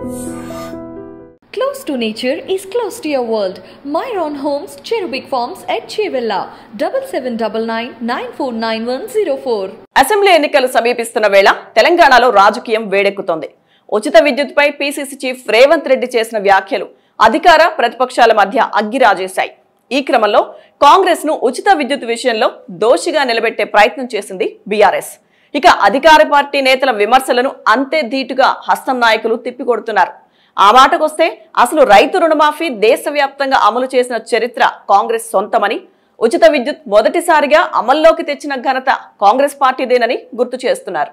Close to nature is close to your world. Myron Homes, Cherubic Farms at Chevilla, 7799949104. Assembly ఎన్నికలు సమీపిస్తున్న వేళ తెలంగాణలో రాజకీయం వేడెక్కుతోంది. ఉచిత విద్యుత్పై పీసీసీ చీఫ్ రేవంత్ రెడ్డి చేసిన వ్యాఖ్యలు అధికార ప్రతిపక్షాల మధ్య అగ్గిరాజేశాయి. ఈ క్రమంలో కాంగ్రెస్ ను ఉచిత విద్యుత్ విషయంలో దోషిగా నిలబెట్టే ప్రయత్నం చేసింది బీఆర్ఎస్. ఇక అధికార పార్టీ నేతల విమర్శలను అంతే ధీటుగా హస్తం నాయకులు తిప్పికొడుతున్నారు. ఆ మాటకొస్తే అసలు రైతు రుణమాఫీ దేశవ్యాప్తంగా అమలు చేసిన చరిత్ర కాంగ్రెస్ సొంతమని, ఉచిత విద్యుత్ మొదటిసారిగా అమల్లోకి తెచ్చిన ఘనత కాంగ్రెస్ పార్టీదేనని గుర్తు చేస్తున్నారు.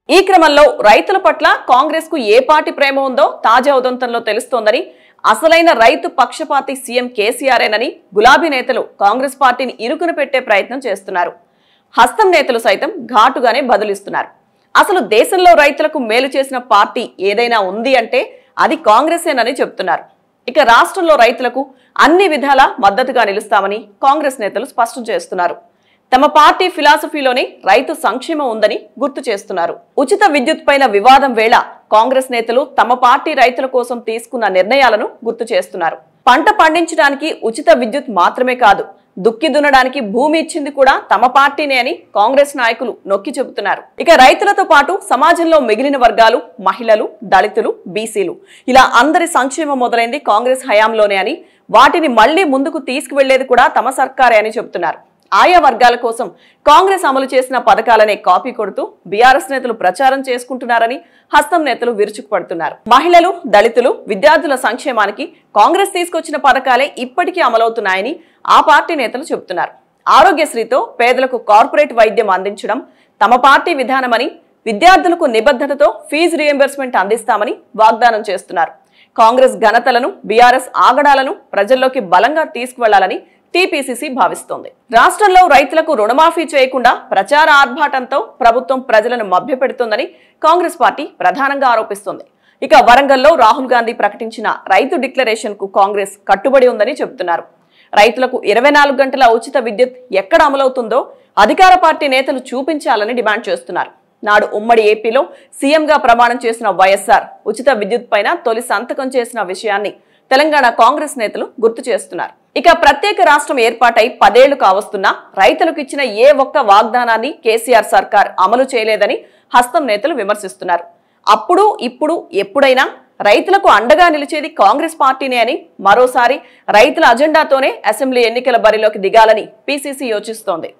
ఈ క్రమంలో రైతుల పట్ల కాంగ్రెస్ కు ఏ పార్టీ ప్రేమ ఉందో తాజా ఉదంతంలో తెలుస్తోందని, అసలైన రైతు పక్షపాతి సీఎం కేసీఆర్ఏనని గులాబీ నేతలు కాంగ్రెస్ పార్టీని ఇరుకున పెట్టే ప్రయత్నం చేస్తున్నారు. హస్తం నేతలు సైతం ఘాటుగానే బదులిస్తున్నారు. అసలు దేశంలో రైతులకు మేలు చేసిన పార్టీ ఏదైనా ఉంది అంటే అది కాంగ్రెసేనని చెబుతున్నారు. ఇక రాష్ట్రంలో రైతులకు అన్ని విధాలా మద్దతుగా నిలుస్తామని కాంగ్రెస్ నేతలు స్పష్టం చేస్తున్నారు. తమ పార్టీ ఫిలాసఫీలోనే రైతు సంక్షేమం ఉందని గుర్తు చేస్తున్నారు. ఉచిత విద్యుత్ పైన వివాదం వేళ కాంగ్రెస్ నేతలు తమ పార్టీ రైతుల కోసం తీసుకున్న నిర్ణయాలను గుర్తు చేస్తున్నారు. పంట పండించడానికి ఉచిత విద్యుత్ మాత్రమే కాదు, దుక్కి దున్నడానికి భూమి ఇచ్చింది కూడా తమ పార్టీనే అని కాంగ్రెస్ నాయకులు నొక్కి చెబుతున్నారు. ఇక రైతులతో పాటు సమాజంలో మిగిలిన వర్గాలు, మహిళలు, దళితులు, బీసీలు ఇలా అందరి సంక్షేమం మొదలైంది కాంగ్రెస్ హయాంలోనే అని, వాటిని మళ్లీ ముందుకు తీసుకువెళ్లేది కూడా తమ సర్కారే అని చెబుతున్నారు. ఆయా వర్గాల కోసం కాంగ్రెస్ అమలు చేసిన పథకాలనే కాపీ కొడుతూ బీఆర్ఎస్ నేతలు ప్రచారం చేసుకుంటున్నారని హస్తం నేతలు విరుచుకుపడుతున్నారు. మహిళలు, దళితులు, విద్యార్థుల సంక్షేమానికి కాంగ్రెస్ తీసుకొచ్చిన పథకాలే ఇప్పటికీ అమలవుతున్నాయని ఆ పార్టీ నేతలు చెబుతున్నారు. ఆరోగ్యశ్రీతో పేదలకు కార్పొరేట్ వైద్యం అందించడం తమ పార్టీ విధానమని, విద్యార్థులకు నిబద్ధతతో ఫీజు రియంబర్స్మెంట్ అందిస్తామని వాగ్దానం చేస్తున్నారు. కాంగ్రెస్ ఘనతలను, బీఆర్ఎస్ ఆగడాలను ప్రజల్లోకి బలంగా తీసుకువెళ్లాలని టీపీసీసీ భావిస్తోంది. రాష్ట్రంలో రైతులకు రుణమాఫీ చేయకుండా ప్రచార ఆర్భాటంతో ప్రభుత్వం ప్రజలను మభ్యపెడుతోందని కాంగ్రెస్ పార్టీ ప్రధానంగా ఆరోపిస్తోంది. ఇక వరంగల్లో రాహుల్ గాంధీ ప్రకటించిన రైతు డిక్లరేషన్ కు కాంగ్రెస్ కట్టుబడి ఉందని చెబుతున్నారు. రైతులకు 24 గంటల ఉచిత విద్యుత్ ఎక్కడ అమలవుతుందో అధికార పార్టీ నేతలు చూపించాలని డిమాండ్ చేస్తున్నారు. నాడు ఉమ్మడి ఏపీలో సీఎంగా ప్రమాణం చేసిన వైఎస్ఆర్ ఉచిత విద్యుత్ పైన తొలి సంతకం చేసిన విషయాన్ని తెలంగాణ కాంగ్రెస్ నేతలు గుర్తు చేస్తున్నారు. ఇక ప్రత్యేక రాష్ట్రం ఏర్పాటై 10 ఏళ్లు కావస్తున్నా రైతులకు ఇచ్చిన ఏ ఒక్క వాగ్దానాన్ని కేసీఆర్ సర్కార్ అమలు చేయలేదని హస్తం నేతలు విమర్శిస్తున్నారు. అప్పుడు, ఇప్పుడు, ఎప్పుడైనా రైతులకు అండగా నిలిచేది కాంగ్రెస్ పార్టీనే అని, మరోసారి రైతుల అజెండాతోనే అసెంబ్లీ ఎన్నికల బరిలోకి దిగాలని పీసీసీ యోచిస్తోంది.